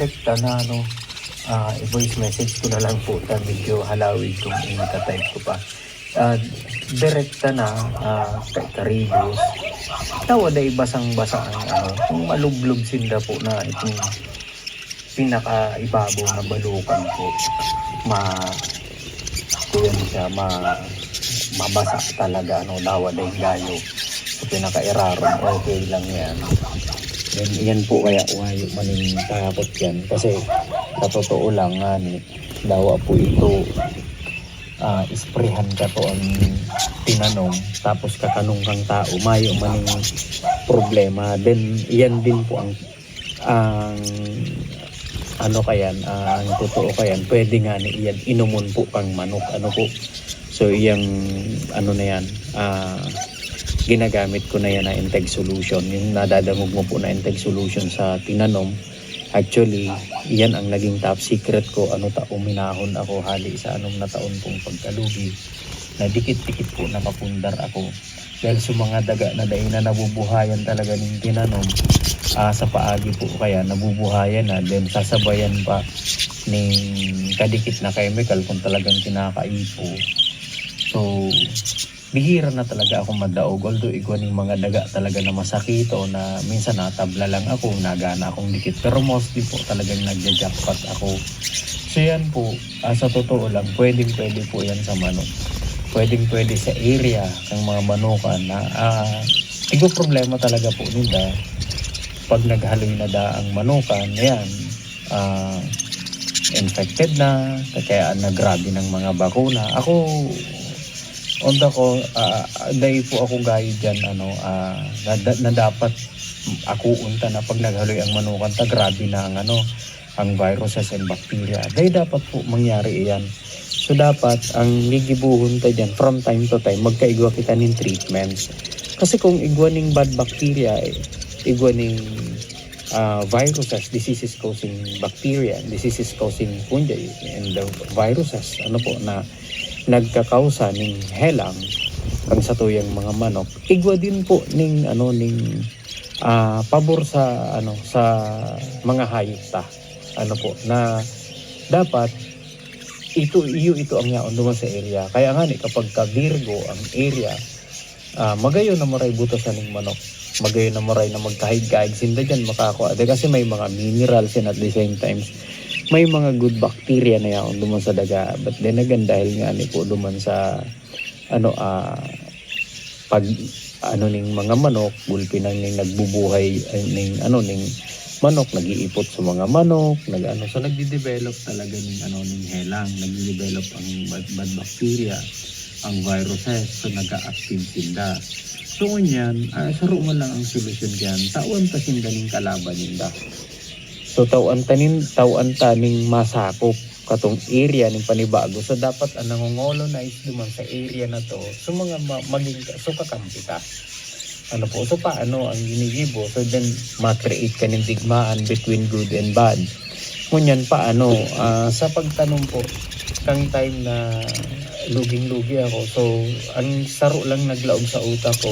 Tekta na i-voice message ko na lang po ta medyo halawig kung i-type ko pa. Direkta na kay Karibos. Tawa day basang-basa ang kung malublob sinda po na itong pinaka-ibabaw na balukan po. Kuyan siya, mabasa talaga, dawa day gayo. So pinaka-iraron, okay lang yan. Yan po kaya wayo maning takot yan. Kasi sa totoo lang dawa po ito isprehan ka to ang tinanong tapos katanong kang tao mayo maning problema. Then yan din po ang ang totoo kayan pwede nga ni iyan inumon po kang manok po. So iyang na yan ginagamit ko na yan na integ solution. Yung nadadamog mo po na integ solution sa tinanom, actually yan ang naging top secret ko. Uminahon ako hali sa na taon pong pagkalugi na dikit-dikit po nakapundar ako dahil sa mga daga na dahil na nabubuhayan talaga ng tinanom sa paagi po kaya nabubuhayan na then sasabayan pa ng kadikit na chemical kung talagang kinakaipo. So bihira na talaga ako madaog, although igwaning mga daga talaga na masakito na minsan natabla lang ako, nagana akong dikit, pero mostly po talagang nagja-jackpot ako. So yan po, sa totoo lang, pwede po yan sa manok. Pwede sa area ng mga manukan na problema talaga po nila pag naghaloy na ang manukan, yan, infected na, kaya nagrabe ng mga bakuna. Ako, onda ko, dahil po ako gayo dyan, na dapat ako unta na pag naghaloy ang manukan, grabe na ang viruses and bacteria. Dahil dapat po mangyari iyan. So dapat, ang ligibuhon ta dyan, from time to time, magkaigwa kita ng treatment. Kasi kung igwa ng bad bacteria, igwa ng viruses, diseases causing bacteria, diseases causing fungi, and the viruses, na nagkakausa ng helang kang sa tuyang mga manok, igwa din po ning pabor sa sa mga hayop ta na dapat ito ang yaon duman sa area. Kaya nga kapag ka Virgo ang area, magayon na maray butosan ng manok, magayon na maray na magkahig-kahig sinda dyan makakuha kasi may mga minerals and at the same time may mga good bacteria na yaon duman sa daga. But then again, dahil nga po duman sa pag ning mga manok, gulpi nang nagbubuhay ning manok, nag-iipot sa mga manok, so nagde-develop talaga ning helang, nagde-develop ang bad bacteria, ang viruses, so nag-a-active sila. So ngunyan, saro mo lang ang solusyon diyan. Tawan ta sinda ning kalaban ninda. So tawan taning masakop katong area ning panibago. So dapat ang nangongolonize duman sa area na to. So mga maging kakampi ta. So paano ang ginigibo? So then ma-create ka ng digmaan between good and bad. Ngunyan paano? Sa pagtanong po, kang time na luging-lugi ako. So ang saro lang naglaog sa utak ko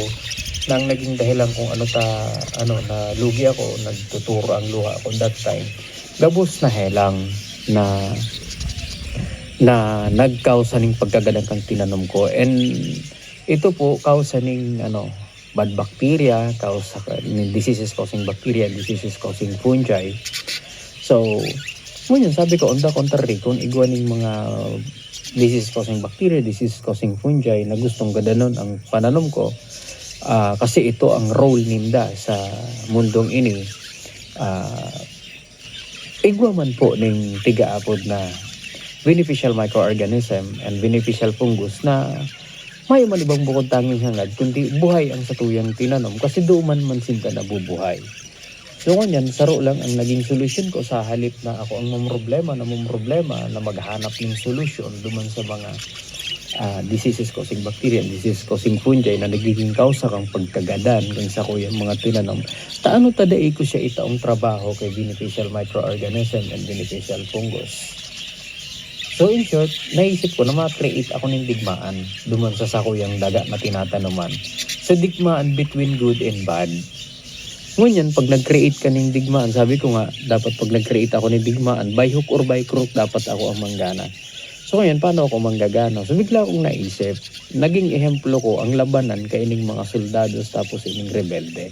nang naging dahilan kung na lugi ako, nagtuturo ang luha ako that time. Gabos na helang na nagkausa ning pagkagadang kang tinanom ko. And ito po kausa ning bad bacteria, kausa ning diseases causing bacteria, diseases causing fungi. So ngunyan sabi ko on the contrary, kung igwa ning mga disease causing bacteria, disease causing fungi na gustong gadanon ang pananom ko, kasi ito ang role ninda sa mundong ini, igwa man po ning tigaapod na beneficial microorganism and beneficial fungus na may malibang bukod tanging hangad kundi buhay ang satuyang tinanom kasi duman man sinta nabubuhay. So kanyan, saro lang ang naging solusyon ko sa halip na ako ang mamroblema na maghanap ng solusyon duman sa mga diseases causing bacteria, diseases causing fungi na nagiging kausa kang pagkagadan kung sa kuyang mga tinanom. Taano tadai ko siya itaong trabaho kay beneficial microorganism and beneficial fungus. So in short, naisip ko na ma-create ako ng digmaan duman sa sakuyang daga na tinatanuman. So digmaan between good and bad. Ngunyan, pag nag-create ka ng digmaan, sabi ko nga, dapat pag nag-create ako ng digmaan, by hook or by crook, dapat ako ang manggana. So ngayon, paano ako manggagana? So bigla akong naisip, naging ehemplo ko ang labanan kay ining mga soldados tapos ining rebelde.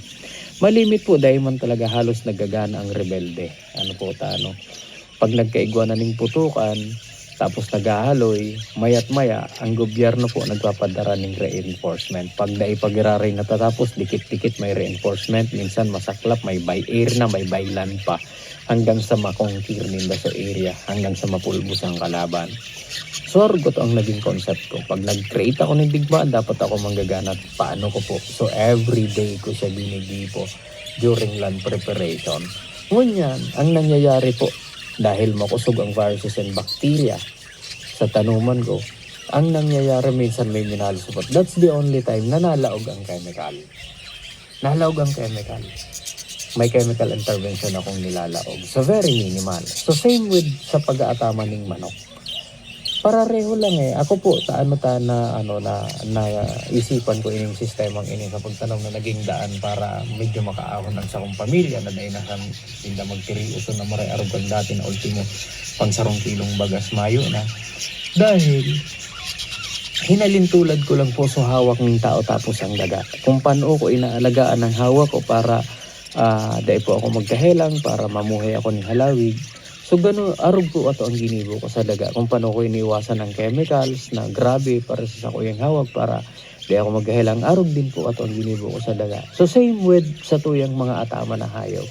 Malimit po dahil man talaga halos nagagana ang rebelde. Ano po tano? Pag nagkaigwa na ning putukan, tapos naghahaloy, maya't maya, ang gobyerno po nagpapadara ng reinforcement. Pag naipagiraray natatapos, dikit-dikit may reinforcement, minsan masaklap, may by air na, may by land pa, hanggang sa makongkir nila sa area, hanggang sa mapulbos ang kalaban. So, argot ang naging concept ko. Pag nag-create ako ng digmaan, dapat ako manggagana. Paano ko po? So, every day ko siya binigipo during land preparation. Ngunyan, ang nangyayari po, dahil makusog ang viruses and bacteria sa tanuman ko, ang nangyayari minsan may minalusupot. That's the only time na nalaog ang chemical. Nalaog ang chemical. May chemical intervention akong nilalaog. So very minimal. So same with sa pag-aatama ng manok. Parareho lang eh. Ako po, na isipan ko ining sistemang ining sa pagtanaw na naging daan para medyo makaahon ang sa kong pamilya na dainasan tinda magtiriuso na maray arugan dati na ultimo pangsarong kilong bagas mayo na. Dahil hinalintulad ko lang po sa hawak ng tao tapos ang daga. Kung paano ko inaalagaan ang hawak ko para dahil po ako magkahelang para mamuhay ako ng halawig. So gano'n, arog po ato ang ginibo ko sa daga. Kung paano ko iniwasan ng chemicals na grabe para sa kuyang hawag para di ako maghahilang. Arog din po ato ang ginibo ko sa daga. So same with sa tuyang mga atama na hayop.